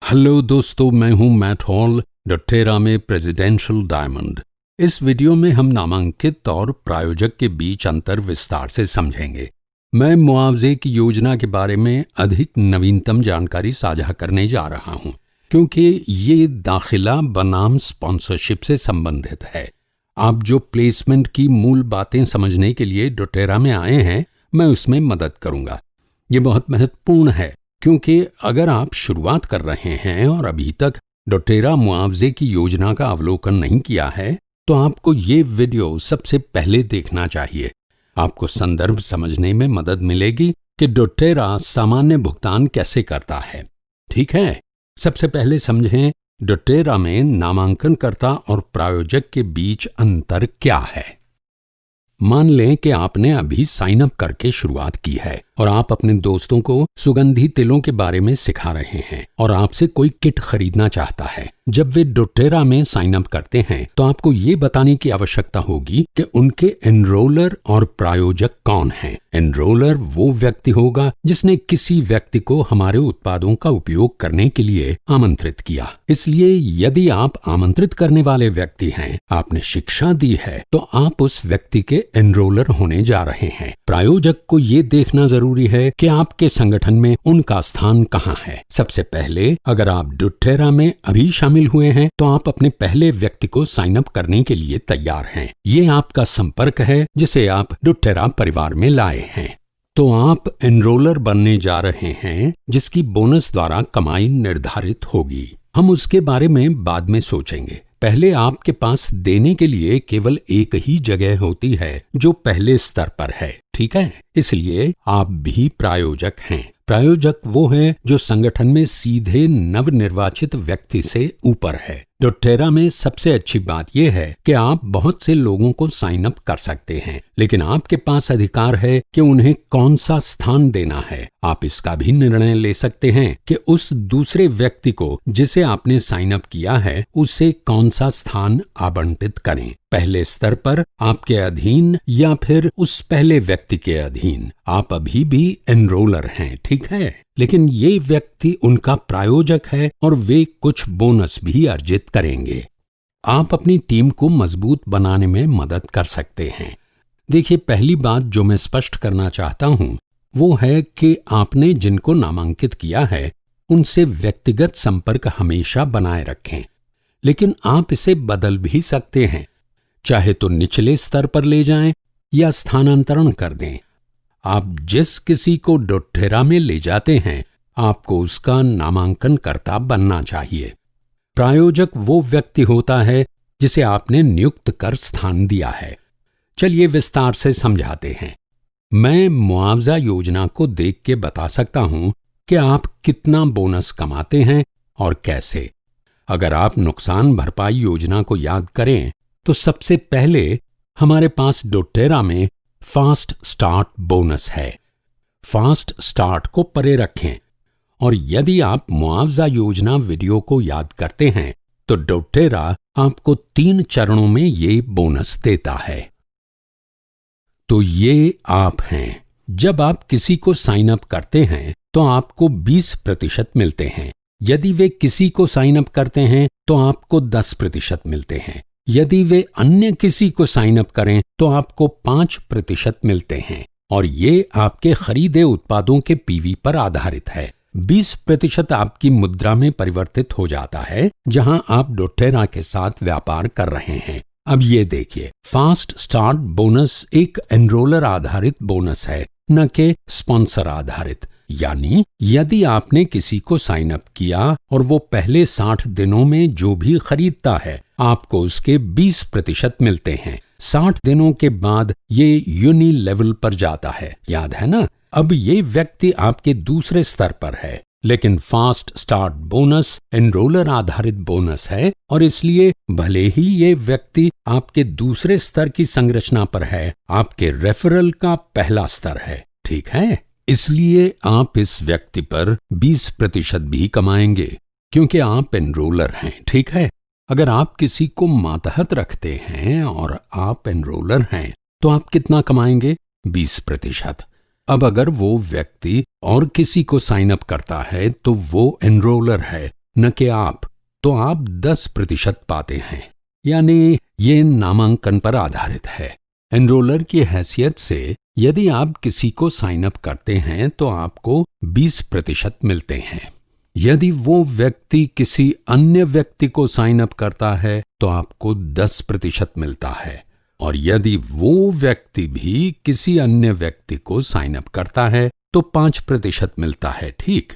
Hello दोस्तों, मैं हूं मैट हॉल, डोटेरा में प्रेसिडेंशियल डायमंड। इस वीडियो में हम नामांकित और प्रायोजक के बीच अंतर विस्तार से समझेंगे। मैं मुआवजे की योजना के बारे में अधिक नवीनतम जानकारी साझा करने जा रहा हूं, क्योंकि ये दाखिला बनाम स्पॉन्सरशिप से संबंधित है। आप जो प्लेसमेंट की मूल बातें समझने के लिए डोटेरा में आए हैं, मैं उसमें मदद करूंगा। ये बहुत महत्वपूर्ण है, क्योंकि अगर आप शुरुआत कर रहे हैं और अभी तक डोटेरा मुआवजे की योजना का अवलोकन नहीं किया है, तो आपको ये वीडियो सबसे पहले देखना चाहिए। आपको संदर्भ समझने में मदद मिलेगी कि डोटेरा सामान्य भुगतान कैसे करता है। ठीक है, सबसे पहले समझें डोटेरा में नामांकनकर्ता और प्रायोजक के बीच अंतर क्या है। मान लें कि आपने अभी साइन अप करके शुरुआत की है और आप अपने दोस्तों को सुगंधी तिलों के बारे में सिखा रहे हैं और आपसे कोई किट खरीदना चाहता है। जब वे डोटेरा में साइन अप करते हैं तो आपको ये बताने की आवश्यकता होगी कि उनके एनरोलर और प्रायोजक कौन हैं। एनरोलर वो व्यक्ति होगा जिसने किसी व्यक्ति को हमारे उत्पादों का उपयोग करने के लिए आमंत्रित किया। इसलिए यदि आप आमंत्रित करने वाले व्यक्ति हैं, आपने शिक्षा दी है, तो आप उस व्यक्ति के एनरोलर होने जा रहे हैं। प्रायोजक को ये देखना जरूरी है कि आपके संगठन में उनका स्थान कहाँ है। सबसे पहले अगर आप डोटेरा में अभी शामिल हुए हैं तो आप अपने पहले व्यक्ति को साइन अप करने के लिए तैयार हैं। ये आपका संपर्क है जिसे आप डोटेरा परिवार में लाए हैं। तो आप एनरोलर बनने जा रहे हैं जिसकी बोनस द्वारा कमाई निर्धारित होगी। हम उसके बारे में बाद में सोचेंगे। पहले आपके पास देने के लिए केवल एक ही जगह होती है जो पहले स्तर पर है। ठीक है, इसलिए आप भी प्रायोजक हैं। प्रायोजक वो है जो संगठन में सीधे नवनिर्वाचित व्यक्ति से ऊपर है। डोटेरा में सबसे अच्छी बात यह है कि आप बहुत से लोगों को साइन अप कर सकते हैं, लेकिन आपके पास अधिकार है कि उन्हें कौन सा स्थान देना है। आप इसका भी निर्णय ले सकते हैं कि उस दूसरे व्यक्ति को जिसे आपने साइन अप किया है उसे कौन सा स्थान आवंटित करें, पहले स्तर पर आपके अधीन या फिर उस पहले व्यक्ति के अधीन। आप अभी भी एनरोलर हैं, ठीक है, लेकिन ये व्यक्ति उनका प्रायोजक है और वे कुछ बोनस भी अर्जित करेंगे। आप अपनी टीम को मजबूत बनाने में मदद कर सकते हैं। देखिए, पहली बात जो मैं स्पष्ट करना चाहता हूं वो है कि आपने जिनको नामांकित किया है उनसे व्यक्तिगत संपर्क हमेशा बनाए रखें, लेकिन आप इसे बदल भी सकते हैं। चाहे तो निचले स्तर पर ले जाएं या स्थानांतरण कर दें। आप जिस किसी को डोटेरा में ले जाते हैं आपको उसका नामांकनकर्ता बनना चाहिए। प्रायोजक वो व्यक्ति होता है जिसे आपने नियुक्त कर स्थान दिया है। चलिए विस्तार से समझाते हैं। मैं मुआवजा योजना को देख के बता सकता हूं कि आप कितना बोनस कमाते हैं और कैसे। अगर आप नुकसान भरपाई योजना को याद करें तो सबसे पहले हमारे पास डोटेरा में फास्ट स्टार्ट बोनस है। फास्ट स्टार्ट को परे रखें, और यदि आप मुआवजा योजना वीडियो को याद करते हैं तो डोटेरा आपको 3 चरणों में ये बोनस देता है। तो ये आप हैं। जब आप किसी को साइन अप करते हैं तो आपको 20% मिलते हैं। यदि वे किसी को साइन अप करते हैं तो आपको 10% मिलते हैं। यदि वे अन्य किसी को साइन अप करें तो आपको 5% मिलते हैं, और ये आपके खरीदे उत्पादों के पीवी पर आधारित है। 20% आपकी मुद्रा में परिवर्तित हो जाता है जहां आप डोटेरा के साथ व्यापार कर रहे हैं। अब ये देखिए, फास्ट स्टार्ट बोनस एक एनरोलर आधारित बोनस है, न कि स्पॉन्सर आधारित। यानी यदि आपने किसी को साइन अप किया और वो पहले 60 दिनों में जो भी खरीदता है आपको उसके 20% मिलते हैं। 60 दिनों के बाद ये यूनि लेवल पर जाता है, याद है ना। अब ये व्यक्ति आपके दूसरे स्तर पर है, लेकिन फास्ट स्टार्ट बोनस एनरोलर आधारित बोनस है और इसलिए भले ही ये व्यक्ति आपके दूसरे स्तर की संरचना पर है, आपके रेफरल का पहला स्तर है। ठीक है, इसलिए आप इस व्यक्ति पर 20% भी कमाएंगे क्योंकि आप एनरोलर हैं। ठीक है, अगर आप किसी को मातहत रखते हैं और आप एनरोलर हैं तो आप कितना कमाएंगे? 20%। अब अगर वो व्यक्ति और किसी को साइन अप करता है तो वो एनरोलर है, न कि आप, तो आप 10% पाते हैं। यानी ये नामांकन पर आधारित है। एनरोलर की हैसियत से यदि आप किसी को साइन अप करते हैं तो आपको 20% मिलते हैं। यदि वो व्यक्ति किसी अन्य व्यक्ति को साइन अप करता है तो आपको 10% मिलता है, और यदि वो व्यक्ति भी किसी अन्य व्यक्ति को साइन अप करता है तो 5% मिलता है। ठीक,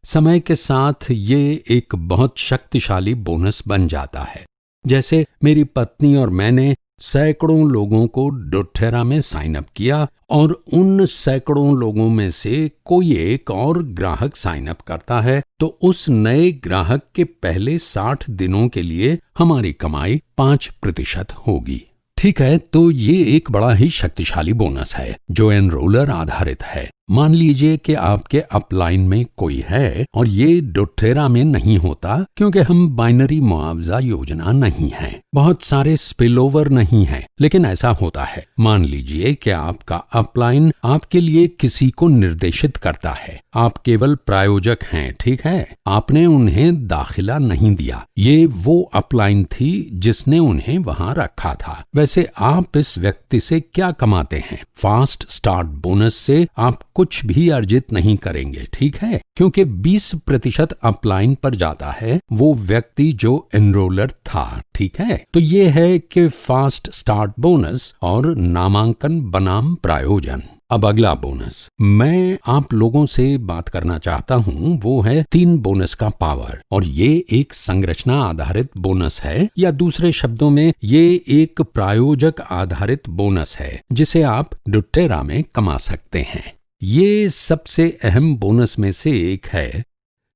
समय के साथ ये एक बहुत शक्तिशाली बोनस बन जाता है। जैसे मेरी पत्नी और मैंने सैकड़ों लोगों को डोटेरा में साइन अप किया, और उन सैकड़ों लोगों में से कोई एक और ग्राहक साइन अप करता है तो उस नए ग्राहक के पहले 60 दिनों के लिए हमारी कमाई 5% होगी। ठीक है, तो ये एक बड़ा ही शक्तिशाली बोनस है जो एनरोलर आधारित है। मान लीजिए कि आपके अपलाइन में कोई है और ये डोटेरा में नहीं होता क्योंकि हम बाइनरी मुआवजा योजना नहीं है, बहुत सारे स्पिलओवर नहीं है, लेकिन ऐसा होता है। मान लीजिए कि आपका अपलाइन आपके लिए किसी को निर्देशित करता है, आप केवल प्रायोजक हैं, ठीक है, आपने उन्हें दाखिला नहीं दिया, ये वो अपलाइन थी जिसने उन्हें वहां रखा था। वैसे आप इस व्यक्ति से क्या कमाते हैं? फास्ट स्टार्ट बोनस से आप कुछ भी अर्जित नहीं करेंगे, ठीक है, क्योंकि 20% अपलाइन पर जाता है वो व्यक्ति जो एनरोलर था। ठीक है, तो ये है कि फास्ट स्टार्ट बोनस और नामांकन बनाम प्रायोजन। अब अगला बोनस मैं आप लोगों से बात करना चाहता हूं वो है 3 बोनस का पावर, और ये एक संरचना आधारित बोनस है, या दूसरे शब्दों में ये एक प्रायोजक आधारित बोनस है जिसे आप डोटेरा में कमा सकते हैं। ये सबसे अहम बोनस में से एक है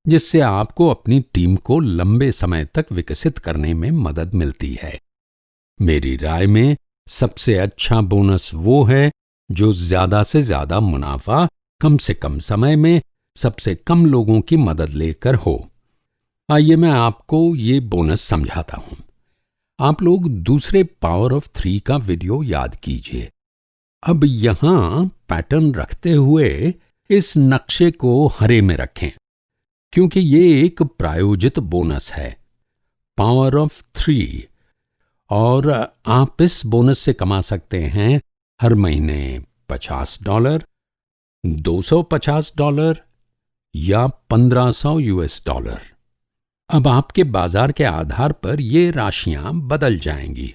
जिससे आपको अपनी टीम को लंबे समय तक विकसित करने में मदद मिलती है। मेरी राय में सबसे अच्छा बोनस वो है जो ज्यादा से ज्यादा मुनाफा कम से कम समय में सबसे कम लोगों की मदद लेकर हो। आइए मैं आपको ये बोनस समझाता हूं। आप लोग दूसरे पावर ऑफ 3 का वीडियो याद कीजिए। अब यहां पैटर्न रखते हुए इस नक्शे को हरे में रखें क्योंकि ये एक प्रायोजित बोनस है, पावर ऑफ 3, और आप इस बोनस से कमा सकते हैं हर महीने $50, $250 या $1500। अब आपके बाजार के आधार पर ये राशियां बदल जाएंगी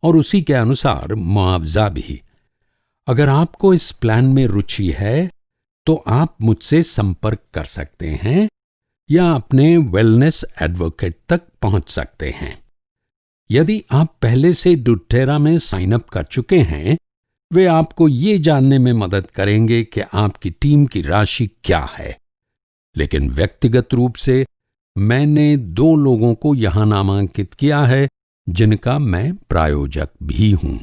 और उसी के अनुसार मुआवजा भी। अगर आपको इस प्लान में रुचि है तो आप मुझसे संपर्क कर सकते हैं या अपने वेलनेस एडवोकेट तक पहुंच सकते हैं। यदि आप पहले से डोटेरा में साइन अप कर चुके हैं, वे आपको ये जानने में मदद करेंगे कि आपकी टीम की राशि क्या है। लेकिन व्यक्तिगत रूप से मैंने 2 लोगों को यहां नामांकित किया है जिनका मैं प्रायोजक भी हूं।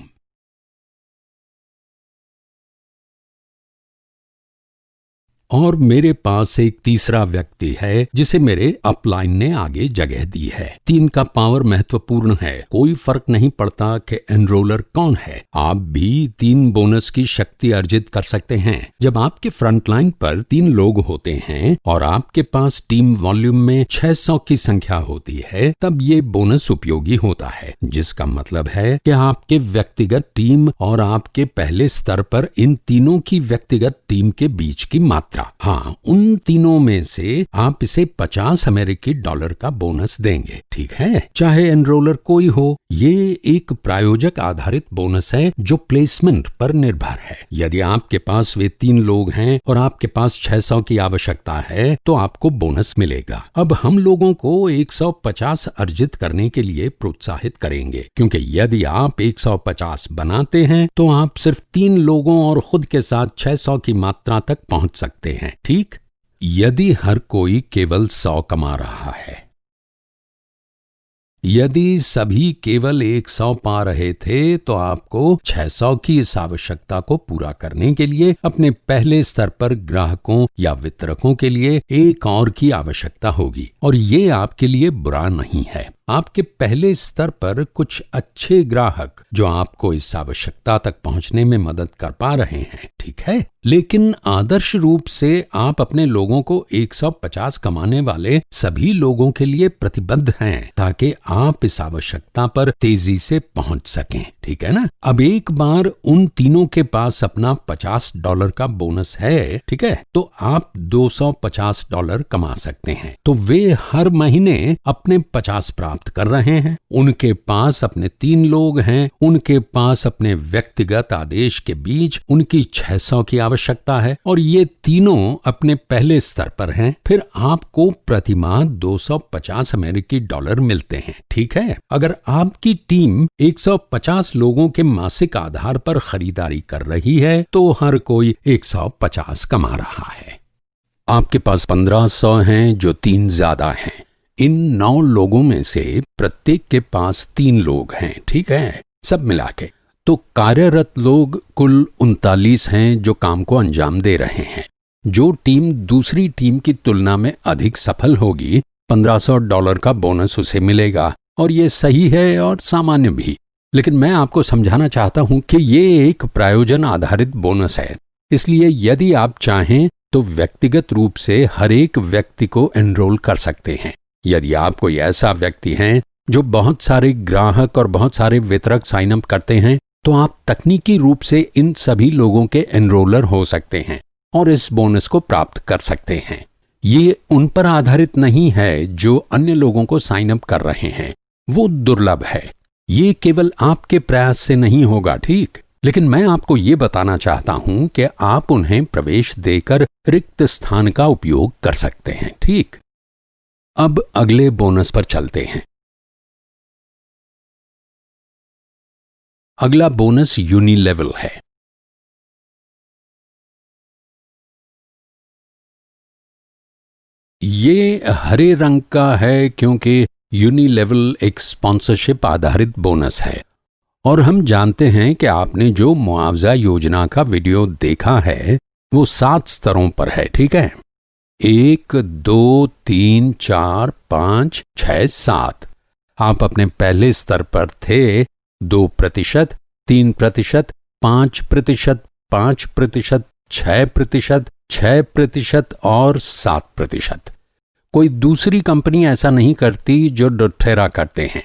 और मेरे पास एक तीसरा व्यक्ति है जिसे मेरे अपलाइन ने आगे जगह दी है। 3 का पावर महत्वपूर्ण है, कोई फर्क नहीं पड़ता कि एनरोलर कौन है, आप भी 3 बोनस की शक्ति अर्जित कर सकते हैं। जब आपके फ्रंटलाइन पर 3 लोग होते हैं और आपके पास टीम वॉल्यूम में 600 की संख्या होती है, तब ये बोनस उपयोगी होता है, जिसका मतलब है कि आपके व्यक्तिगत टीम और आपके पहले स्तर पर इन तीनों की व्यक्तिगत टीम के बीच की मात्रा। हाँ, उन तीनों में से आप इसे $50 का बोनस देंगे, ठीक है, चाहे एनरोलर कोई हो। ये एक प्रायोजक आधारित बोनस है जो प्लेसमेंट पर निर्भर है। यदि आपके पास वे 3 लोग हैं और आपके पास 600 की आवश्यकता है तो आपको बोनस मिलेगा। अब हम लोगों को 150 अर्जित करने के लिए प्रोत्साहित करेंगे, क्योंकि यदि आप 150 बनाते हैं तो आप सिर्फ 3 लोगों और खुद के साथ 600 की मात्रा तक पहुंच सकते हैं। ठीक, यदि हर कोई केवल 100 कमा रहा है, यदि सभी केवल 100 पा रहे थे तो आपको 600 की इस आवश्यकता को पूरा करने के लिए अपने पहले स्तर पर ग्राहकों या वितरकों के लिए एक और की आवश्यकता होगी, और ये आपके लिए बुरा नहीं है। आपके पहले स्तर पर कुछ अच्छे ग्राहक जो आपको इस आवश्यकता तक पहुंचने में मदद कर पा रहे हैं, ठीक है। लेकिन आदर्श रूप से आप अपने लोगों को 150 कमाने वाले सभी लोगों के लिए प्रतिबद्ध हैं, ताकि आप इस आवश्यकता पर तेजी से पहुंच सकें, ठीक है ना। अब एक बार उन तीनों के पास अपना $50 का बोनस है, ठीक है, तो आप $250 कमा सकते हैं। तो वे हर महीने अपने 50 प्राप्त कर रहे हैं। उनके पास अपने 3 लोग हैं, उनके पास अपने व्यक्तिगत आदेश के बीच उनकी 600 की आवश्यकता है, और ये तीनों अपने पहले स्तर पर हैं। फिर आपको प्रति माह $250 मिलते हैं, ठीक है। अगर आपकी टीम 150 लोगों के मासिक आधार पर खरीदारी कर रही है, तो हर कोई 150 कमा रहा है। आपके पास 1500 हैं जो 3 ज्यादा हैं। इन 9 लोगों में से प्रत्येक के पास 3 लोग हैं, ठीक है, सब मिला के। तो कार्यरत लोग कुल 39 हैं जो काम को अंजाम दे रहे हैं। जो टीम दूसरी टीम की तुलना में अधिक सफल होगी, $1500 का बोनस उसे मिलेगा, और ये सही है और सामान्य भी। लेकिन मैं आपको समझाना चाहता हूं कि ये एक प्रायोजन आधारित बोनस है, इसलिए यदि आप चाहें तो व्यक्तिगत रूप से हर एक व्यक्ति को एनरोल कर सकते हैं। यदि आप कोई ऐसा व्यक्ति हैं जो बहुत सारे ग्राहक और बहुत सारे वितरक साइन अप करते हैं, तो आप तकनीकी रूप से इन सभी लोगों के एनरोलर हो सकते हैं और इस बोनस को प्राप्त कर सकते हैं। ये उन पर आधारित नहीं है जो अन्य लोगों को साइन अप कर रहे हैं, वो दुर्लभ है। ये केवल आपके प्रयास से नहीं होगा, ठीक। लेकिन मैं आपको ये बताना चाहता हूं कि आप उन्हें प्रवेश देकर रिक्त स्थान का उपयोग कर सकते हैं, ठीक। अब अगले बोनस पर चलते हैं। अगला बोनस यूनिलेवल है। ये हरे रंग का है क्योंकि यूनिलेवल एक स्पॉन्सरशिप आधारित बोनस है, और हम जानते हैं कि आपने जो मुआवजा योजना का वीडियो देखा है वो 7 स्तरों पर है, ठीक है। 1, 2, 3, 4, 5, 6, 7। आप अपने पहले स्तर पर थे 2%, 3%, 5%, 5%, 6%, 6% और 7%। कोई दूसरी कंपनी ऐसा नहीं करती जो doTERRA करते हैं।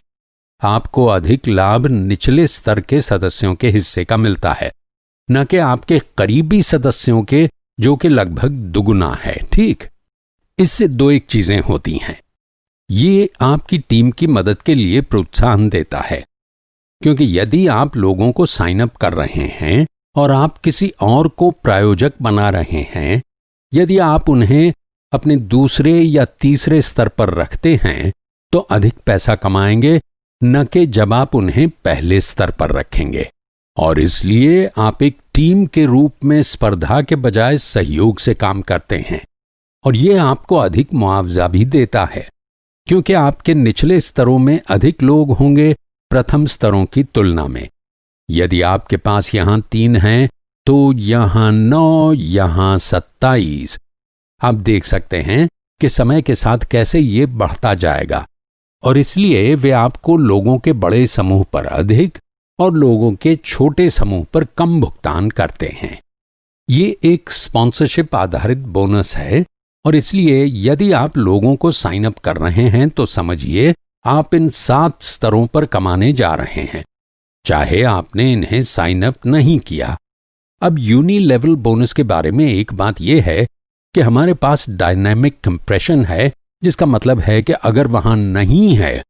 आपको अधिक लाभ निचले स्तर के सदस्यों के हिस्से का मिलता है, न कि आपके करीबी सदस्यों के, जो कि लगभग दुगुना है, ठीक। इससे 2 एक चीजें होती हैं। ये आपकी टीम की मदद के लिए प्रोत्साहन देता है, क्योंकि यदि आप लोगों को साइन अप कर रहे हैं और आप किसी और को प्रायोजक बना रहे हैं, यदि आप उन्हें अपने दूसरे या तीसरे स्तर पर रखते हैं तो अधिक पैसा कमाएंगे, न कि जब आप उन्हें पहले स्तर पर रखेंगे। और इसलिए आप एक टीम के रूप में स्पर्धा के बजाय सहयोग से काम करते हैं, और ये आपको अधिक मुआवजा भी देता है, क्योंकि आपके निचले स्तरों में अधिक लोग होंगे प्रथम स्तरों की तुलना में। यदि आपके पास यहां 3 हैं तो यहां 9, यहां 27। आप देख सकते हैं कि समय के साथ कैसे ये बढ़ता जाएगा, और इसलिए वे आपको लोगों के बड़े समूह पर अधिक और लोगों के छोटे समूह पर कम भुगतान करते हैं। ये एक स्पॉन्सरशिप आधारित बोनस है, और इसलिए यदि आप लोगों को साइन अप कर रहे हैं तो समझिए आप इन 7 स्तरों पर कमाने जा रहे हैं, चाहे आपने इन्हें साइन अप नहीं किया। अब यूनिलेवल बोनस के बारे में एक बात यह है कि हमारे पास डायनामिक कंप्रेशन है, जिसका मतलब है कि अगर वहां नहीं है,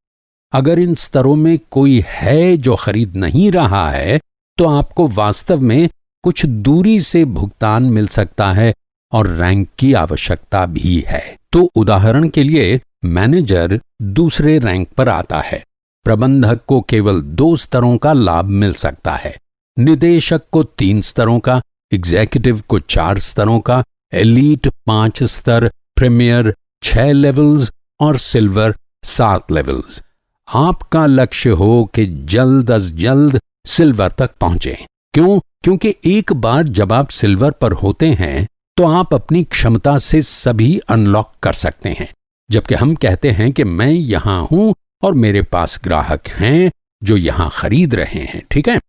अगर इन स्तरों में कोई है जो खरीद नहीं रहा है, तो आपको वास्तव में कुछ दूरी से भुगतान मिल सकता है और रैंक की आवश्यकता भी है। तो उदाहरण के लिए मैनेजर दूसरे रैंक पर आता है, प्रबंधक को केवल 2 स्तरों का लाभ मिल सकता है, निदेशक को 3 स्तरों का, एग्जीक्यूटिव को 4 स्तरों का, एलीट 5 स्तर, प्रीमियर 6 लेवल्स और सिल्वर 7 लेवल्स। आपका लक्ष्य हो कि जल्द अज जल्द सिल्वर तक पहुंचे। क्यों? क्योंकि एक बार जब आप सिल्वर पर होते हैं तो आप अपनी क्षमता से सभी अनलॉक कर सकते हैं। जबकि हम कहते हैं कि मैं यहां हूं और मेरे पास ग्राहक हैं जो यहां खरीद रहे हैं, ठीक है।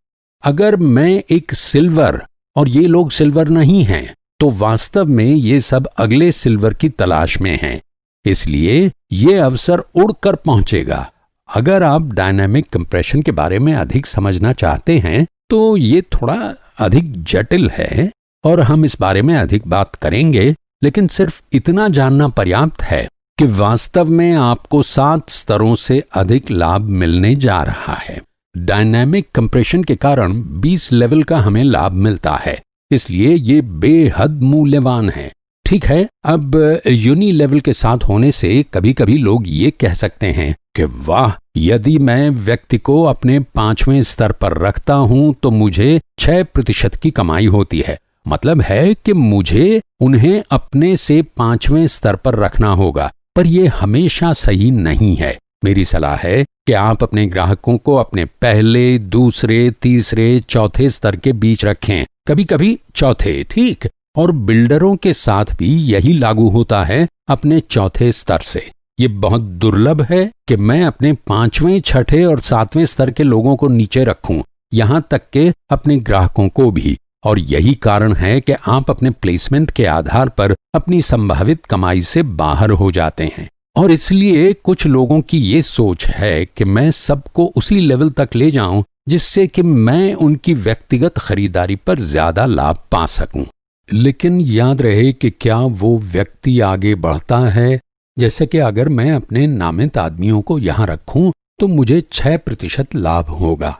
अगर मैं एक सिल्वर और ये लोग सिल्वर नहीं हैं, तो वास्तव में ये सब अगले सिल्वर की तलाश में हैं, इसलिए ये अवसर उड़कर पहुंचेगा। अगर आप डायनामिक कंप्रेशन के बारे में अधिक समझना चाहते हैं तो ये थोड़ा अधिक जटिल है और हम इस बारे में अधिक बात करेंगे, लेकिन सिर्फ इतना जानना पर्याप्त है कि वास्तव में आपको 7 स्तरों से अधिक लाभ मिलने जा रहा है। डायनामिक कंप्रेशन के कारण 20 लेवल का हमें लाभ मिलता है, इसलिए ये बेहद मूल्यवान है, ठीक है। अब यूनि लेवल के साथ होने से कभी कभी लोग ये कह सकते हैं कि वाह, यदि मैं व्यक्ति को अपने 5वें स्तर पर रखता हूं तो मुझे 6% की कमाई होती है। मतलब है कि मुझे उन्हें अपने से 5वें स्तर पर रखना होगा, पर यह हमेशा सही नहीं है। मेरी सलाह है कि आप अपने ग्राहकों को अपने पहले, दूसरे, तीसरे, चौथे स्तर के बीच रखें, कभी कभी चौथे, ठीक। और बिल्डरों के साथ भी यही लागू होता है अपने चौथे स्तर से। ये बहुत दुर्लभ है कि मैं अपने 5वें, 6ठे और 7वें स्तर के लोगों को नीचे रखूं, यहां तक कि अपने ग्राहकों को भी। और यही कारण है कि आप अपने प्लेसमेंट के आधार पर अपनी संभावित कमाई से बाहर हो जाते हैं। और इसलिए कुछ लोगों की ये सोच है कि मैं सबको उसी लेवल तक ले जाऊं जिससे कि मैं उनकी व्यक्तिगत खरीदारी पर ज्यादा लाभ पा सकूं। लेकिन याद रहे कि क्या वो व्यक्ति आगे बढ़ता है? जैसे कि अगर मैं अपने नामित आदमियों को यहां रखूं तो मुझे 6% लाभ होगा,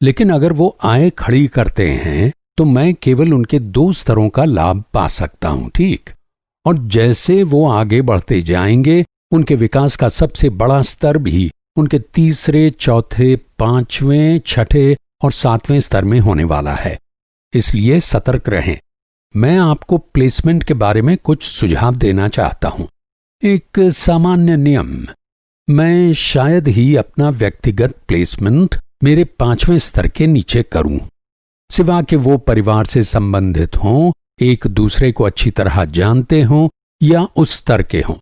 लेकिन अगर वो आय खड़ी करते हैं तो मैं केवल उनके 2 स्तरों का लाभ पा सकता हूं, ठीक। और जैसे वो आगे बढ़ते जाएंगे, उनके विकास का सबसे बड़ा स्तर भी उनके तीसरे, चौथे, 5वें, 6ठे और 7वें स्तर में होने वाला है। इसलिए सतर्क रहें। मैं आपको प्लेसमेंट के बारे में कुछ सुझाव देना चाहता हूं। एक सामान्य नियम, मैं शायद ही अपना व्यक्तिगत प्लेसमेंट मेरे 5वें स्तर के नीचे करूं, सिवा कि वो परिवार से संबंधित हों, एक दूसरे को अच्छी तरह जानते हों या उस स्तर के हों।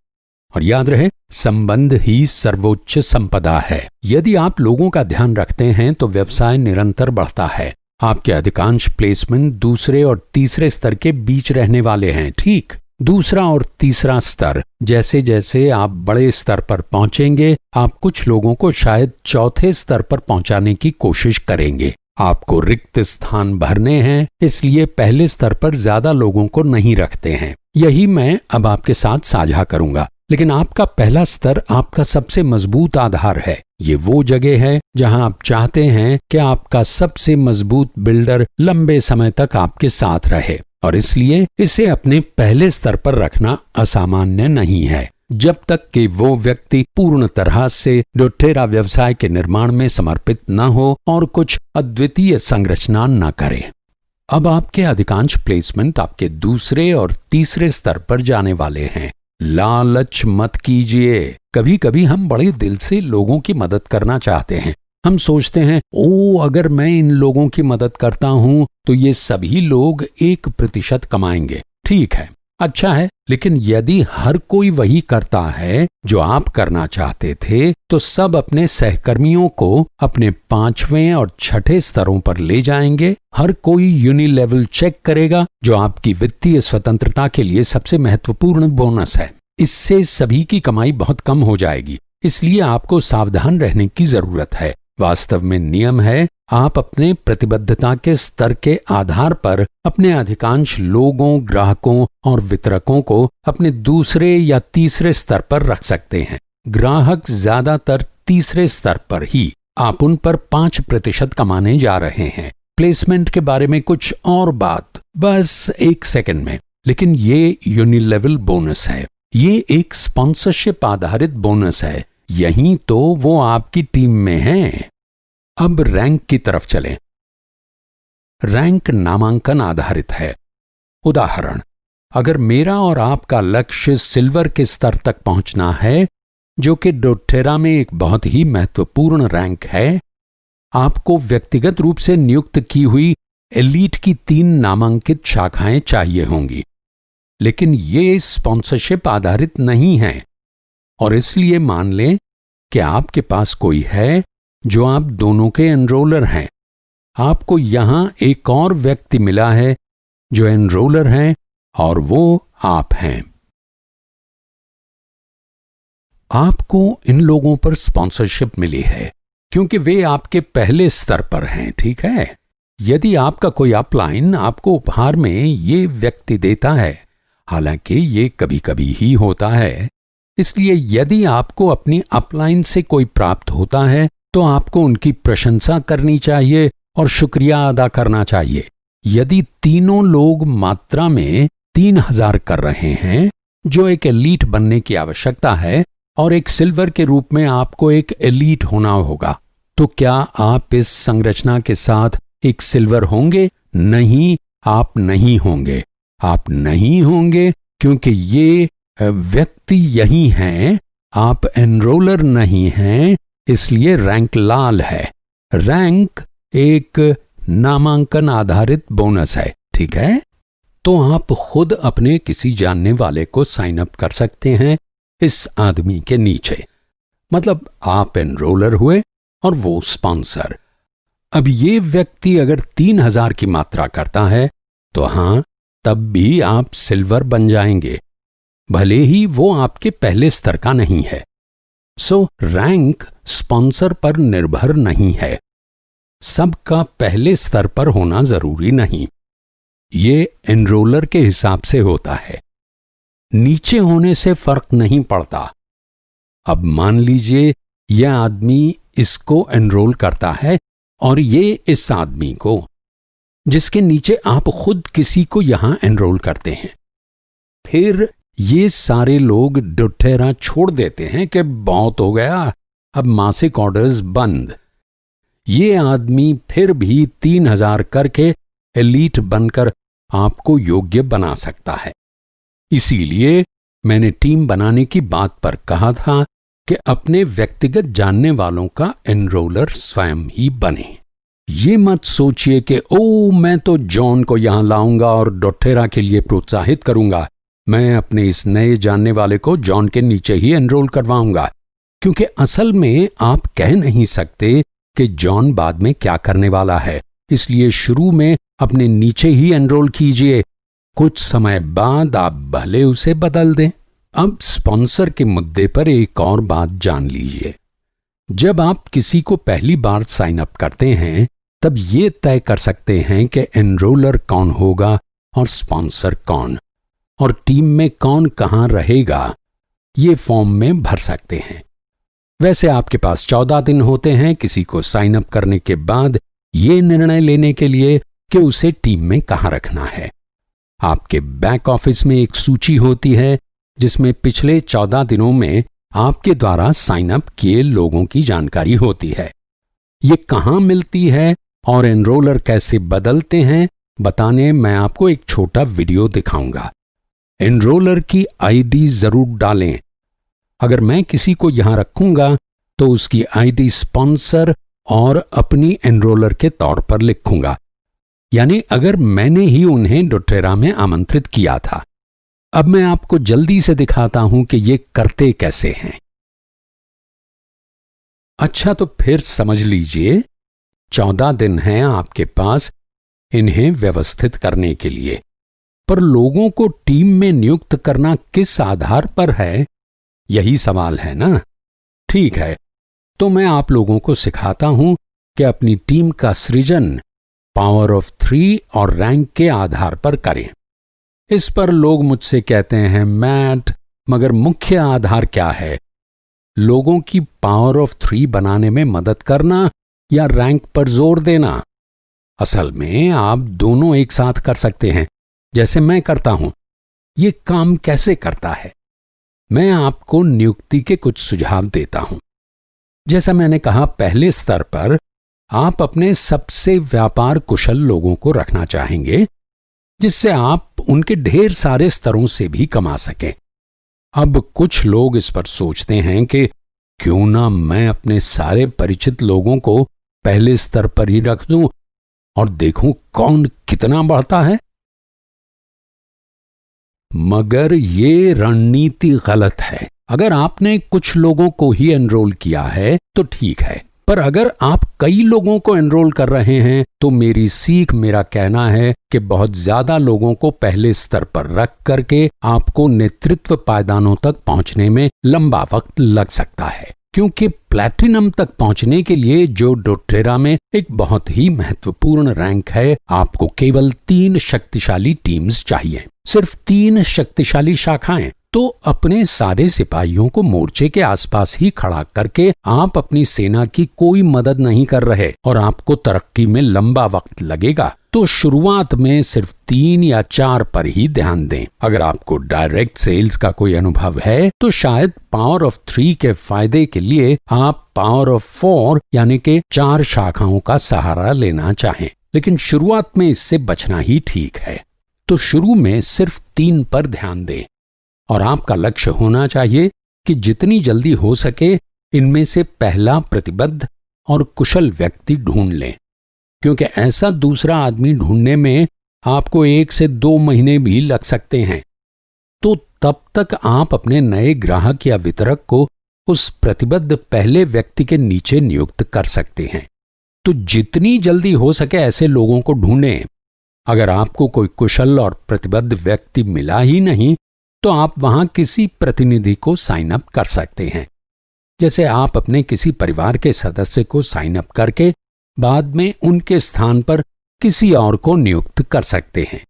और याद रहे, संबंध ही सर्वोच्च संपदा है। यदि आप लोगों का ध्यान रखते हैं तो व्यवसाय निरंतर बढ़ता है। आपके अधिकांश प्लेसमेंट दूसरे और तीसरे स्तर के बीच रहने वाले हैं, ठीक। दूसरा और तीसरा स्तर, जैसे जैसे आप बड़े स्तर पर पहुंचेंगे, आप कुछ लोगों को शायद चौथे स्तर पर पहुंचाने की कोशिश करेंगे। आपको रिक्त स्थान भरने हैं, इसलिए पहले स्तर पर ज्यादा लोगों को नहीं रखते हैं। यही मैं अब आपके साथ साझा करूंगा। लेकिन आपका पहला स्तर आपका सबसे मजबूत आधार है। ये वो जगह है जहां आप चाहते हैं कि आपका सबसे मजबूत बिल्डर लंबे समय तक आपके साथ रहे, और इसलिए इसे अपने पहले स्तर पर रखना असामान्य नहीं है, जब तक कि वो व्यक्ति पूर्ण तरह से डोटेरा व्यवसाय के निर्माण में समर्पित न हो और कुछ अद्वितीय संरचना न करे। अब आपके अधिकांश प्लेसमेंट आपके दूसरे और तीसरे स्तर पर जाने वाले हैं। लालच मत कीजिए। कभी कभी हम बड़े दिल से लोगों की मदद करना चाहते हैं। हम सोचते हैं, अगर मैं इन लोगों की मदद करता हूं तो ये सभी लोग 1% कमाएंगे। ठीक है, अच्छा है, लेकिन यदि हर कोई वही करता है जो आप करना चाहते थे, तो सब अपने सहकर्मियों को अपने 5वें और 6ठे स्तरों पर ले जाएंगे। हर कोई यूनिलेवल चेक करेगा, जो आपकी वित्तीय स्वतंत्रता के लिए सबसे महत्वपूर्ण बोनस है। इससे सभी की कमाई बहुत कम हो जाएगी, इसलिए आपको सावधान रहने की जरूरत है। वास्तव में नियम है, आप अपने प्रतिबद्धता के स्तर के आधार पर अपने अधिकांश लोगों, ग्राहकों और वितरकों को अपने दूसरे या तीसरे स्तर पर रख सकते हैं। ग्राहक ज्यादातर तीसरे स्तर पर ही, आप उन पर 5% कमाने जा रहे हैं। प्लेसमेंट के बारे में कुछ और बात, बस 1 सेकंड में। लेकिन ये यूनिलेवल बोनस है, ये एक स्पॉन्सरशिप आधारित बोनस है। यहीं तो वो आपकी टीम में हैं। अब रैंक की तरफ चलें। रैंक नामांकन आधारित है। उदाहरण, अगर मेरा और आपका लक्ष्य सिल्वर के स्तर तक पहुंचना है, जो कि डोटेरा में एक बहुत ही महत्वपूर्ण रैंक है, आपको व्यक्तिगत रूप से नियुक्त की हुई एलीट की 3 नामांकित शाखाएं चाहिए होंगी। लेकिन ये स्पॉन्सरशिप आधारित नहीं है, और इसलिए मान लें कि आपके पास कोई है जो आप दोनों के एनरोलर हैं। आपको यहां एक और व्यक्ति मिला है जो एनरोलर हैं और वो आप हैं। आपको इन लोगों पर स्पॉन्सरशिप मिली है क्योंकि वे आपके पहले स्तर पर हैं, ठीक है। यदि आपका कोई अपलाइन आपको उपहार में ये व्यक्ति देता है, हालांकि ये कभी कभी ही होता है, इसलिए यदि आपको अपनी अपलाइन से कोई प्राप्त होता है तो आपको उनकी प्रशंसा करनी चाहिए और शुक्रिया अदा करना चाहिए। यदि तीनों लोग मात्रा में 3000 कर रहे हैं, जो एक एलीट बनने की आवश्यकता है, और एक सिल्वर के रूप में आपको एक एलीट होना होगा, तो क्या आप इस संरचना के साथ एक सिल्वर होंगे? नहीं, आप नहीं होंगे। आप नहीं होंगे क्योंकि ये व्यक्ति यही हैं, आप एनरोलर नहीं हैं, इसलिए रैंक लाल है। रैंक एक नामांकन आधारित बोनस है, ठीक है। तो आप खुद अपने किसी जानने वाले को साइन अप कर सकते हैं इस आदमी के नीचे, मतलब आप एनरोलर हुए और वो स्पॉन्सर। अब ये व्यक्ति अगर 3000 की मात्रा करता है तो हां, तब भी आप सिल्वर बन जाएंगे, भले ही वो आपके पहले स्तर का नहीं है। सो रैंक स्पॉन्सर पर निर्भर नहीं है। सबका पहले स्तर पर होना जरूरी नहीं, ये एनरोलर के हिसाब से होता है। नीचे होने से फर्क नहीं पड़ता। अब मान लीजिए यह आदमी इसको एनरोल करता है और ये इस आदमी को, जिसके नीचे आप खुद किसी को यहां एनरोल करते हैं। फिर ये सारे लोग डोटेरा छोड़ देते हैं कि बहुत हो गया, अब मासिक ऑर्डर्स बंद। ये आदमी फिर भी 3000 करके एलीट बनकर आपको योग्य बना सकता है। इसीलिए मैंने टीम बनाने की बात पर कहा था कि अपने व्यक्तिगत जानने वालों का एनरोलर स्वयं ही बने। ये मत सोचिए कि ओ मैं तो जॉन को यहां लाऊंगा और डोटेरा के लिए प्रोत्साहित करूंगा, मैं अपने इस नए जानने वाले को जॉन के नीचे ही एनरोल करवाऊंगा, क्योंकि असल में आप कह नहीं सकते कि जॉन बाद में क्या करने वाला है। इसलिए शुरू में अपने नीचे ही एनरोल कीजिए, कुछ समय बाद आप भले उसे बदल दें। अब स्पॉन्सर के मुद्दे पर एक और बात जान लीजिए। जब आप किसी को पहली बार साइन अप करते हैं, तब ये तय कर सकते हैं कि एनरोलर कौन होगा और स्पॉन्सर कौन, और टीम में कौन कहां रहेगा, ये फॉर्म में भर सकते हैं। वैसे आपके पास 14 दिन होते हैं किसी को साइन अप करने के बाद ये निर्णय लेने के लिए कि उसे टीम में कहां रखना है। आपके बैक ऑफिस में एक सूची होती है जिसमें पिछले 14 दिनों में आपके द्वारा साइन अप किए लोगों की जानकारी होती है। ये कहां मिलती है और एनरोलर कैसे बदलते हैं बताने मैं आपको एक छोटा वीडियो दिखाऊंगा। एनरोलर की आईडी जरूर डालें। अगर मैं किसी को यहां रखूंगा तो उसकी आईडी स्पॉन्सर और अपनी एनरोलर के तौर पर लिखूंगा, यानी अगर मैंने ही उन्हें डोटेरा में आमंत्रित किया था। अब मैं आपको जल्दी से दिखाता हूं कि ये करते कैसे हैं। अच्छा, तो फिर समझ लीजिए 14 दिन हैं आपके पास इन्हें व्यवस्थित करने के लिए, पर लोगों को टीम में नियुक्त करना किस आधार पर है, यही सवाल है ना। ठीक है, तो मैं आप लोगों को सिखाता हूं कि अपनी टीम का सृजन पावर ऑफ 3 और रैंक के आधार पर करें। इस पर लोग मुझसे कहते हैं, मैट, मगर मुख्य आधार क्या है? लोगों की पावर ऑफ 3 बनाने में मदद करना या रैंक पर जोर देना? असल में आप दोनों एक साथ कर सकते हैं, जैसे मैं करता हूं। ये काम कैसे करता है? मैं आपको नियुक्ति के कुछ सुझाव देता हूं। जैसा मैंने कहा, पहले स्तर पर आप अपने सबसे व्यापार कुशल लोगों को रखना चाहेंगे, जिससे आप उनके ढेर सारे स्तरों से भी कमा सकें। अब कुछ लोग इस पर सोचते हैं कि क्यों ना मैं अपने सारे परिचित लोगों को पहले स्तर पर ही रख दूं और देखूं कौन कितना बढ़ता है। मगर ये रणनीति गलत है। अगर आपने कुछ लोगों को ही एनरोल किया है तो ठीक है, पर अगर आप कई लोगों को एनरोल कर रहे हैं तो मेरी सीख, मेरा कहना है कि बहुत ज्यादा लोगों को पहले स्तर पर रख करके आपको नेतृत्व पायदानों तक पहुंचने में लंबा वक्त लग सकता है, क्योंकि प्लैटिनम तक पहुंचने के लिए जो डोटेरा में एक बहुत ही महत्वपूर्ण रैंक है, आपको केवल 3 शक्तिशाली टीम्स चाहिए, सिर्फ 3 शक्तिशाली शाखाएं। तो अपने सारे सिपाहियों को मोर्चे के आसपास ही खड़ा करके आप अपनी सेना की कोई मदद नहीं कर रहे और आपको तरक्की में लंबा वक्त लगेगा, तो शुरुआत में सिर्फ 3 या 4 पर ही ध्यान दें। अगर आपको डायरेक्ट सेल्स का कोई अनुभव है तो शायद पावर ऑफ 3 के फायदे के लिए आप पावर ऑफ 4 यानी कि 4 शाखाओं का सहारा लेना चाहें, लेकिन शुरुआत में इससे बचना ही ठीक है। तो शुरू में सिर्फ 3 पर ध्यान दें और आपका लक्ष्य होना चाहिए कि जितनी जल्दी हो सके इनमें से पहला प्रतिबद्ध और कुशल व्यक्ति ढूंढ लें, क्योंकि ऐसा दूसरा आदमी ढूंढने में आपको 1 से 2 महीने भी लग सकते हैं। तो तब तक आप अपने नए ग्राहक या वितरक को उस प्रतिबद्ध पहले व्यक्ति के नीचे नियुक्त कर सकते हैं। तो जितनी जल्दी हो सके ऐसे लोगों को ढूंढें। अगर आपको कोई कुशल और प्रतिबद्ध व्यक्ति मिला ही नहीं तो आप वहां किसी प्रतिनिधि को साइन अप कर सकते हैं, जैसे आप अपने किसी परिवार के सदस्य को साइन अप करके बाद में उनके स्थान पर किसी और को नियुक्त कर सकते हैं।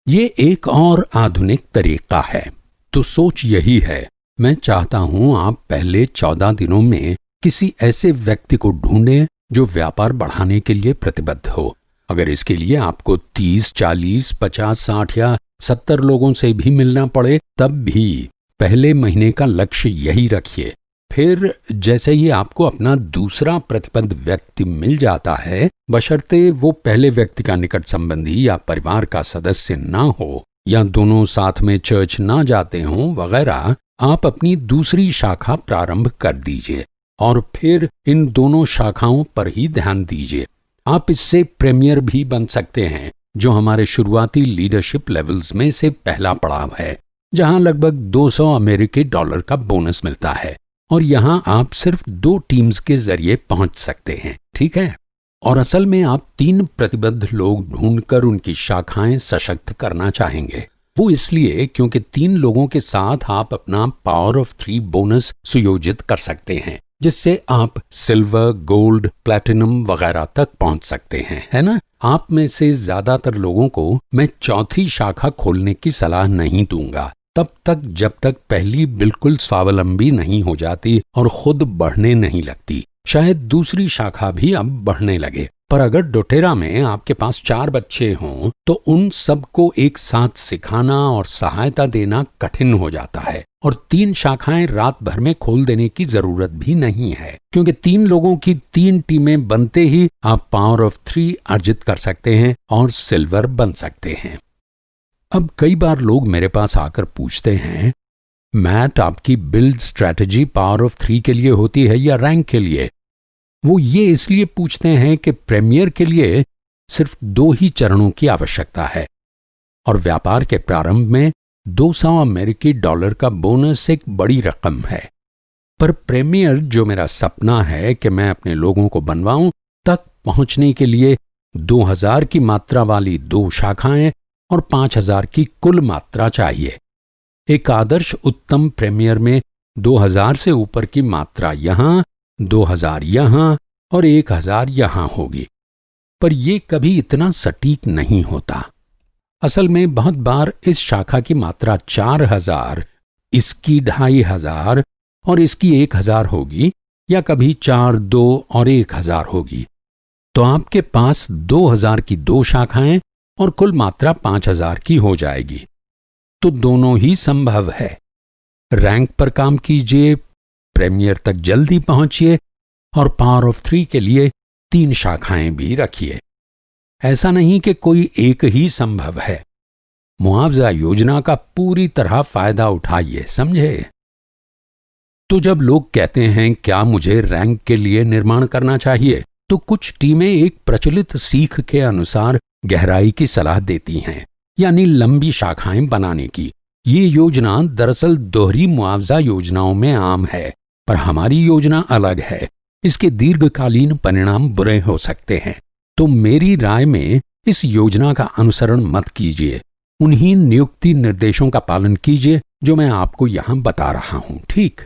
ये एक और आधुनिक तरीका है। तो सोच यही है, मैं चाहता हूं आप पहले 14 दिनों में किसी ऐसे व्यक्ति को ढूंढें जो व्यापार बढ़ाने के लिए प्रतिबद्ध हो। अगर इसके लिए आपको 30, 40, 50, 60 या 70 लोगों से भी मिलना पड़े तब भी पहले महीने का लक्ष्य यही रखिए। फिर जैसे ही आपको अपना दूसरा प्रतिबद्ध व्यक्ति मिल जाता है, बशर्ते वो पहले व्यक्ति का निकट संबंधी या परिवार का सदस्य ना हो या दोनों साथ में चर्च ना जाते हों वगैरह, आप अपनी दूसरी शाखा प्रारंभ कर दीजिए और फिर इन दोनों शाखाओं पर ही ध्यान दीजिए। आप इससे प्रीमियर भी बन सकते हैं, जो हमारे शुरुआती लीडरशिप लेवल्स में से पहला पड़ाव है, जहां लगभग $200 का बोनस मिलता है, और यहां आप सिर्फ 2 टीम्स के जरिए पहुंच सकते हैं, ठीक है। और असल में आप 3 प्रतिबद्ध लोग ढूंढकर उनकी शाखाएं सशक्त करना चाहेंगे। वो इसलिए क्योंकि 3 लोगों के साथ आप अपना पावर ऑफ 3 बोनस सुयोजित कर सकते हैं, जिससे आप सिल्वर, गोल्ड, प्लैटिनम वगैरह तक पहुंच सकते हैं, है ना। आप में से ज्यादातर लोगों को मैं चौथी शाखा खोलने की सलाह नहीं दूंगा तब तक जब तक पहली बिल्कुल स्वावलंबी नहीं हो जाती और खुद बढ़ने नहीं लगती। शायद दूसरी शाखा भी अब बढ़ने लगे, पर अगर डोटेरा में आपके पास 4 बच्चे हों तो उन सबको एक साथ सिखाना और सहायता देना कठिन हो जाता है, और 3 शाखाएं रात भर में खोल देने की जरूरत भी नहीं है, क्योंकि 3 लोगों की 3 टीमें बनते ही आप पावर ऑफ 3 अर्जित कर सकते हैं और सिल्वर बन सकते हैं। अब कई बार लोग मेरे पास आकर पूछते हैं, मैट आपकी बिल्ड स्ट्रैटेजी पावर ऑफ 3 के लिए होती है या रैंक के लिए? वो ये इसलिए पूछते हैं कि प्रीमियर के लिए सिर्फ 2 ही चरणों की आवश्यकता है, और व्यापार के प्रारंभ में $200 का बोनस एक बड़ी रकम है। पर प्रीमियर, जो मेरा सपना है कि मैं अपने लोगों को बनवाऊं, तक पहुंचने के लिए 2000 की मात्रा वाली 2 शाखाएं और 5000 की कुल मात्रा चाहिए। एक आदर्श उत्तम प्रीमियर में 2000 से ऊपर की मात्रा यहां, 2000 यहां और 1000 यहां होगी, पर यह कभी इतना सटीक नहीं होता। असल में बहुत बार इस शाखा की मात्रा 4000, इसकी 2500 और इसकी 1000 होगी, या कभी 4, 2 और 1000 होगी। तो आपके पास 2000 की 2 शाखाएं और कुल मात्रा 5000 की हो जाएगी। तो दोनों ही संभव है। रैंक पर काम कीजिए, प्रीमियर तक जल्दी पहुंचिए और पावर ऑफ 3 के लिए 3 शाखाएं भी रखिए। ऐसा नहीं कि कोई एक ही संभव है। मुआवजा योजना का पूरी तरह फायदा उठाइए, समझे। तो जब लोग कहते हैं क्या मुझे रैंक के लिए निर्माण करना चाहिए, तो कुछ टीमें एक प्रचलित सीख के अनुसार गहराई की सलाह देती हैं, यानी लंबी शाखाएं बनाने की, ये योजना दरअसल दोहरी मुआवजा योजनाओं में आम है, पर हमारी योजना अलग है। इसके दीर्घकालीन परिणाम बुरे हो सकते हैं, तो मेरी राय में इस योजना का अनुसरण मत कीजिए। उन्हीं नियुक्ति निर्देशों का पालन कीजिए जो मैं आपको यहां बता रहा हूं। ठीक,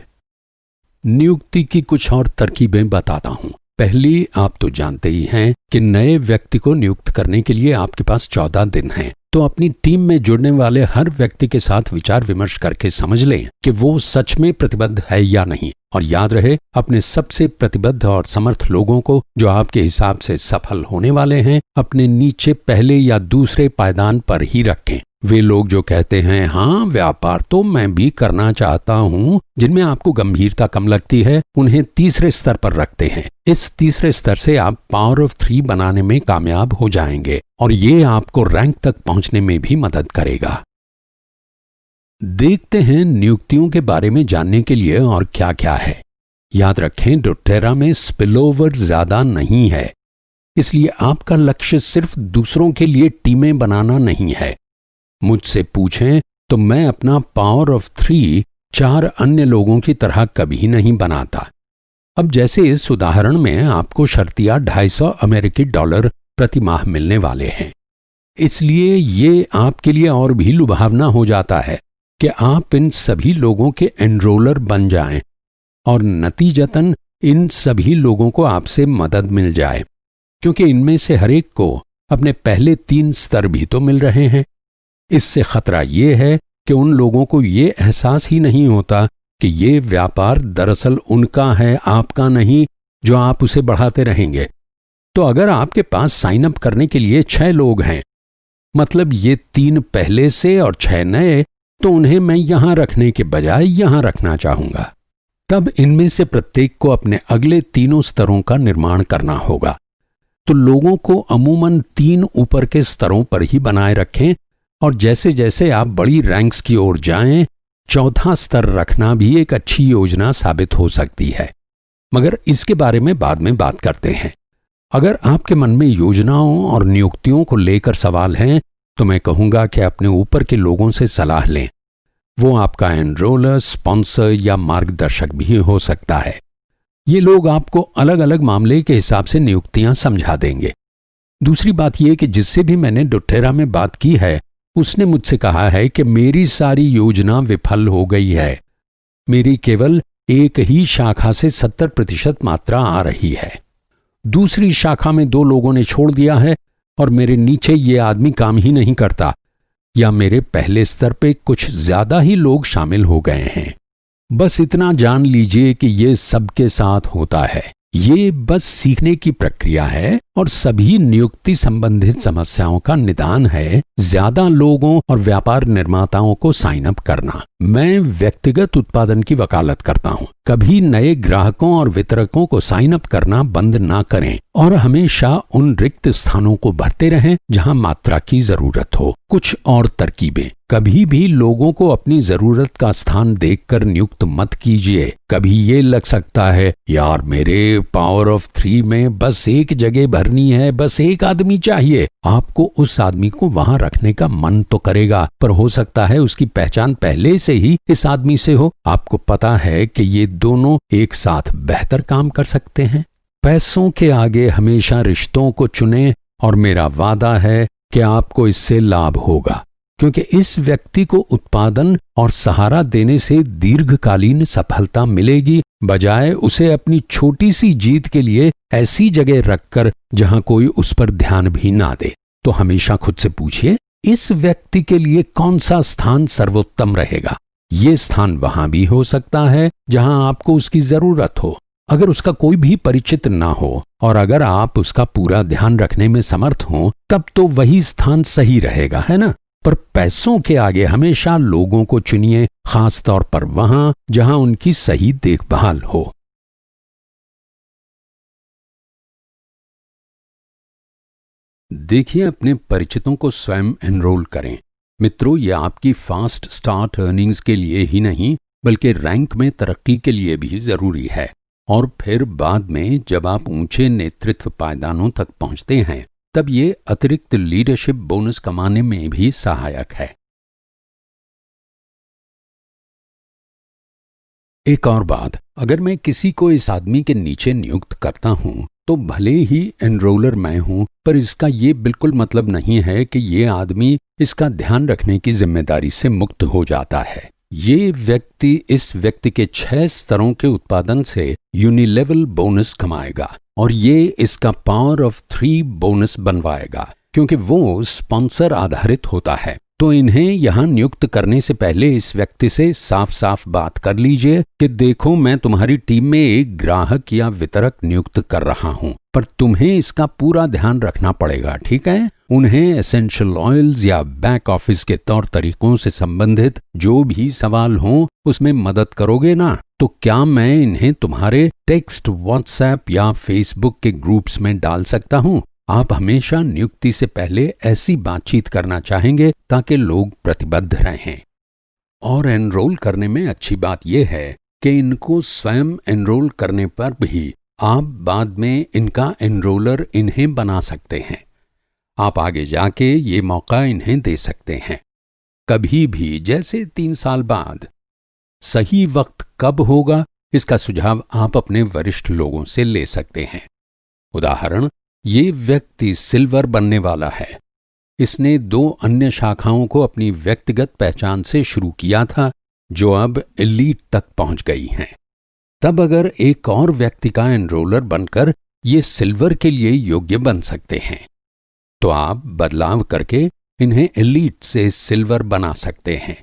नियुक्ति की कुछ और तरकीबें बताता हूं। पहली, आप तो जानते ही हैं कि नए व्यक्ति को नियुक्त करने के लिए आपके पास 14 दिन हैं। तो अपनी टीम में जुड़ने वाले हर व्यक्ति के साथ विचार विमर्श करके समझ लें कि वो सच में प्रतिबद्ध है या नहीं। और याद रहे, अपने सबसे प्रतिबद्ध और समर्थ लोगों को, जो आपके हिसाब से सफल होने वाले हैं, अपने नीचे पहले या दूसरे पायदान पर ही रखें। वे लोग जो कहते हैं हाँ व्यापार तो मैं भी करना चाहता हूँ, जिनमें आपको गंभीरता कम लगती है, उन्हें तीसरे स्तर पर रखते हैं। इस तीसरे स्तर से आप पावर ऑफ 3 बनाने में कामयाब हो जाएंगे और ये आपको रैंक तक पहुंचने में भी मदद करेगा। देखते हैं नियुक्तियों के बारे में जानने के लिए और क्या क्या है। याद रखें, डोटेरा में स्पिलओवर ज्यादा नहीं है, इसलिए आपका लक्ष्य सिर्फ दूसरों के लिए टीमें बनाना नहीं है। मुझसे पूछें तो मैं अपना पावर ऑफ 3 4 अन्य लोगों की तरह कभी नहीं बनाता। अब जैसे इस उदाहरण में आपको शर्तिया $250 प्रति माह मिलने वाले हैं, इसलिए ये आपके लिए और भी लुभावना हो जाता है कि आप इन सभी लोगों के एनरोलर बन जाएं और नतीजतन इन सभी लोगों को आपसे मदद मिल जाए, क्योंकि इनमें से हर एक को अपने पहले 3 स्तर भी तो मिल रहे हैं। इससे खतरा ये है कि उन लोगों को ये एहसास ही नहीं होता कि ये व्यापार दरअसल उनका है, आपका नहीं, जो आप उसे बढ़ाते रहेंगे। तो अगर आपके पास साइन अप करने के लिए 6 लोग हैं, मतलब ये 3 पहले से और 6 नए, तो उन्हें मैं यहां रखने के बजाय यहां रखना चाहूंगा। तब इनमें से प्रत्येक को अपने अगले 3 स्तरों का निर्माण करना होगा। तो लोगों को अमूमन 3 ऊपर के स्तरों पर ही बनाए रखें और जैसे जैसे आप बड़ी रैंक्स की ओर जाएं, 4था स्तर रखना भी एक अच्छी योजना साबित हो सकती है, मगर इसके बारे में बाद में बात करते हैं। अगर आपके मन में योजनाओं और नियुक्तियों को लेकर सवाल हैं, तो मैं कहूंगा कि अपने ऊपर के लोगों से सलाह लें। वो आपका एनरोलर, स्पॉन्सर या मार्गदर्शक भी हो सकता है। ये लोग आपको अलग अलग मामले के हिसाब से नियुक्तियां समझा देंगे। दूसरी बात यह कि जिससे भी मैंने डोटेरा में बात की है, उसने मुझसे कहा है कि मेरी सारी योजना विफल हो गई है। मेरी केवल एक ही शाखा से 70% मात्रा आ रही है। दूसरी शाखा में 2 लोगों ने छोड़ दिया है और मेरे नीचे ये आदमी काम ही नहीं करता, या मेरे पहले स्तर पे कुछ ज्यादा ही लोग शामिल हो गए हैं। बस इतना जान लीजिए कि ये सबके साथ होता है। ये बस सीखने की प्रक्रिया है और सभी नियुक्ति संबंधित समस्याओं का निदान है ज्यादा लोगों और व्यापार निर्माताओं को साइन अप करना। मैं व्यक्तिगत उत्पादन की वकालत करता हूं। कभी नए ग्राहकों और वितरकों को साइन अप करना बंद ना करें और हमेशा उन रिक्त स्थानों को भरते रहें जहां मात्रा की जरूरत हो। कुछ और तरकीबें, कभी भी लोगों को अपनी जरूरत का स्थान देखकर नियुक्त मत कीजिए। कभी ये लग सकता है यार मेरे पावर ऑफ 3 में बस एक जगह भरनी है, बस एक आदमी चाहिए। आपको उस आदमी को वहां रखने का मन तो करेगा, पर हो सकता है उसकी पहचान पहले से ही इस आदमी से हो। आपको पता है कि ये दोनों एक साथ बेहतर काम कर सकते हैं। पैसों के आगे हमेशा रिश्तों को चुनें और मेरा वादा है कि आपको इससे लाभ होगा, क्योंकि इस व्यक्ति को उत्पादन और सहारा देने से दीर्घकालीन सफलता मिलेगी, बजाय उसे अपनी छोटी सी जीत के लिए ऐसी जगह रखकर जहां कोई उस पर ध्यान भी ना दे। तो हमेशा खुद से पूछिए, इस व्यक्ति के लिए कौन सा स्थान सर्वोत्तम रहेगा। ये स्थान वहां भी हो सकता है जहां आपको उसकी जरूरत हो। अगर उसका कोई भी परिचित ना हो और अगर आप उसका पूरा ध्यान रखने में समर्थ हो, तब तो वही स्थान सही रहेगा, है ना। पर पैसों के आगे हमेशा लोगों को चुनिए, खास तौर पर वहां जहां उनकी सही देखभाल हो। देखिए, अपने परिचितों को स्वयं एनरोल करें। मित्रों, यह आपकी फास्ट स्टार्ट अर्निंग्स के लिए ही नहीं, बल्कि रैंक में तरक्की के लिए भी जरूरी है। और फिर बाद में जब आप ऊंचे नेतृत्व पायदानों तक पहुंचते हैं, तब ये अतिरिक्त लीडरशिप बोनस कमाने में भी सहायक है। एक और बात, अगर मैं किसी को इस आदमी के नीचे नियुक्त करता हूँ तो भले ही एनरोलर मैं हूँ, पर इसका ये बिल्कुल मतलब नहीं है कि ये आदमी इसका ध्यान रखने की जिम्मेदारी से मुक्त हो जाता है। ये व्यक्ति इस व्यक्ति के 6 स्तरों के उत्पादन से यूनिलेवल बोनस कमाएगा और ये इसका पावर ऑफ 3 बोनस बनवाएगा, क्योंकि वो स्पॉन्सर आधारित होता है। तो इन्हें यहाँ नियुक्त करने से पहले इस व्यक्ति से साफ साफ बात कर लीजिए कि देखो, मैं तुम्हारी टीम में एक ग्राहक या वितरक नियुक्त कर रहा हूँ, पर तुम्हें इसका पूरा ध्यान रखना पड़ेगा, ठीक है? उन्हें एसेंशियल ऑयल्स या बैक ऑफिस के तौर तरीकों से संबंधित जो भी सवाल हों उसमें मदद करोगे ना? तो क्या मैं इन्हें तुम्हारे टेक्स्ट, व्हाट्सएप या फेसबुक के ग्रुप्स में डाल सकता हूँ? आप हमेशा नियुक्ति से पहले ऐसी बातचीत करना चाहेंगे ताकि लोग प्रतिबद्ध रहें। और एनरोल करने में अच्छी बात यह है कि इनको स्वयं एनरोल करने पर भी आप बाद में इनका एनरोलर इन्हें बना सकते हैं। आप आगे जाके ये मौका इन्हें दे सकते हैं कभी भी, जैसे 3 साल बाद। सही वक्त कब होगा, इसका सुझाव आप अपने वरिष्ठ लोगों से ले सकते हैं। उदाहरण, ये व्यक्ति सिल्वर बनने वाला है। इसने 2 अन्य शाखाओं को अपनी व्यक्तिगत पहचान से शुरू किया था जो अब एलीट तक पहुंच गई हैं। तब अगर एक और व्यक्ति का एनरोलर बनकर ये सिल्वर के लिए योग्य बन सकते हैं तो आप बदलाव करके इन्हें एलीट से सिल्वर बना सकते हैं।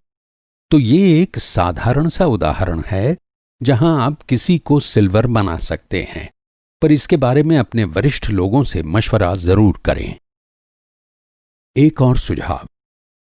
तो ये एक साधारण सा उदाहरण है जहां आप किसी को सिल्वर बना सकते हैं, पर इसके बारे में अपने वरिष्ठ लोगों से मशवरा जरूर करें। एक और सुझाव,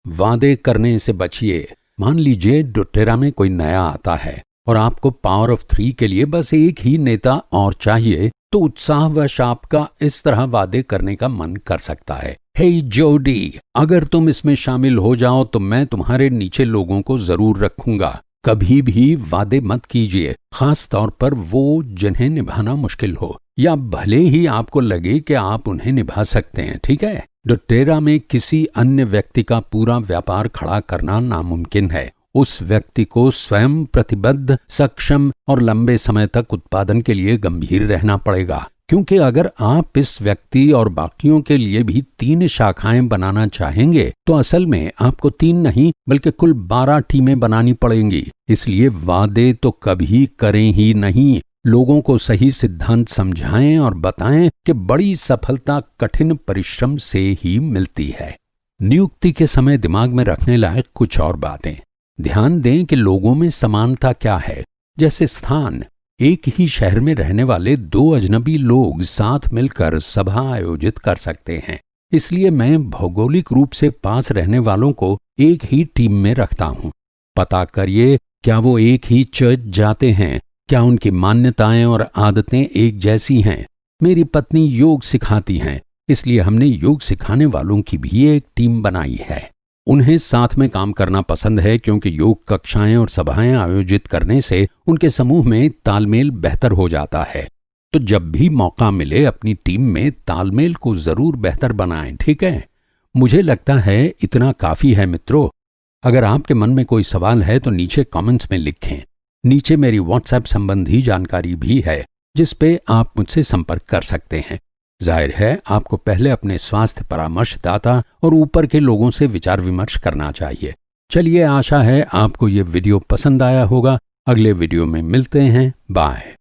वादे करने से बचिए। मान लीजिए डोटेरा में कोई नया आता है और आपको पावर ऑफ 3 के लिए बस एक ही नेता और चाहिए, तो उत्साहवश आपका इस तरह वादे करने का मन कर सकता है। हे जोडी, अगर तुम इसमें शामिल हो जाओ तो मैं तुम्हारे नीचे लोगों को जरूर रखूंगा। कभी भी वादे मत कीजिए, खास तौर पर वो जिन्हें निभाना मुश्किल हो या भले ही आपको लगे कि आप उन्हें निभा सकते हैं, ठीक है? डोटेरा में किसी अन्य व्यक्ति का पूरा व्यापार खड़ा करना नामुमकिन है। उस व्यक्ति को स्वयं प्रतिबद्ध, सक्षम और लंबे समय तक उत्पादन के लिए गंभीर रहना पड़ेगा, क्योंकि अगर आप इस व्यक्ति और बाकियों के लिए भी 3 शाखाएं बनाना चाहेंगे तो असल में आपको 3 नहीं बल्कि कुल 12 टीमें बनानी पड़ेंगी। इसलिए वादे तो कभी करें ही नहीं। लोगों को सही सिद्धांत समझाएं और बताएं कि बड़ी सफलता कठिन परिश्रम से ही मिलती है। नियुक्ति के समय दिमाग में रखने लायक कुछ और बातें। ध्यान दें कि लोगों में समानता क्या है, जैसे स्थान। एक ही शहर में रहने वाले 2 अजनबी लोग साथ मिलकर सभा आयोजित कर सकते हैं। इसलिए मैं भौगोलिक रूप से पास रहने वालों को एक ही टीम में रखता हूं। पता करिए, क्या वो एक ही चर्च जाते हैं, क्या उनकी मान्यताएं और आदतें एक जैसी हैं। मेरी पत्नी योग सिखाती हैं, इसलिए हमने योग सिखाने वालों की भी एक टीम बनाई है। उन्हें साथ में काम करना पसंद है क्योंकि योग कक्षाएं और सभाएं आयोजित करने से उनके समूह में तालमेल बेहतर हो जाता है। तो जब भी मौका मिले अपनी टीम में तालमेल को जरूर बेहतर बनाएं, ठीक है? मुझे लगता है इतना काफी है मित्रों। अगर आपके मन में कोई सवाल है तो नीचे कमेंट्स में लिखें। नीचे मेरी व्हाट्सएप संबंधी जानकारी भी है जिस पे आप मुझसे संपर्क कर सकते हैं। जाहिर है आपको पहले अपने स्वास्थ्य परामर्शदाता और ऊपर के लोगों से विचार विमर्श करना चाहिए। चलिए, आशा है आपको ये वीडियो पसंद आया होगा। अगले वीडियो में मिलते हैं। बाय।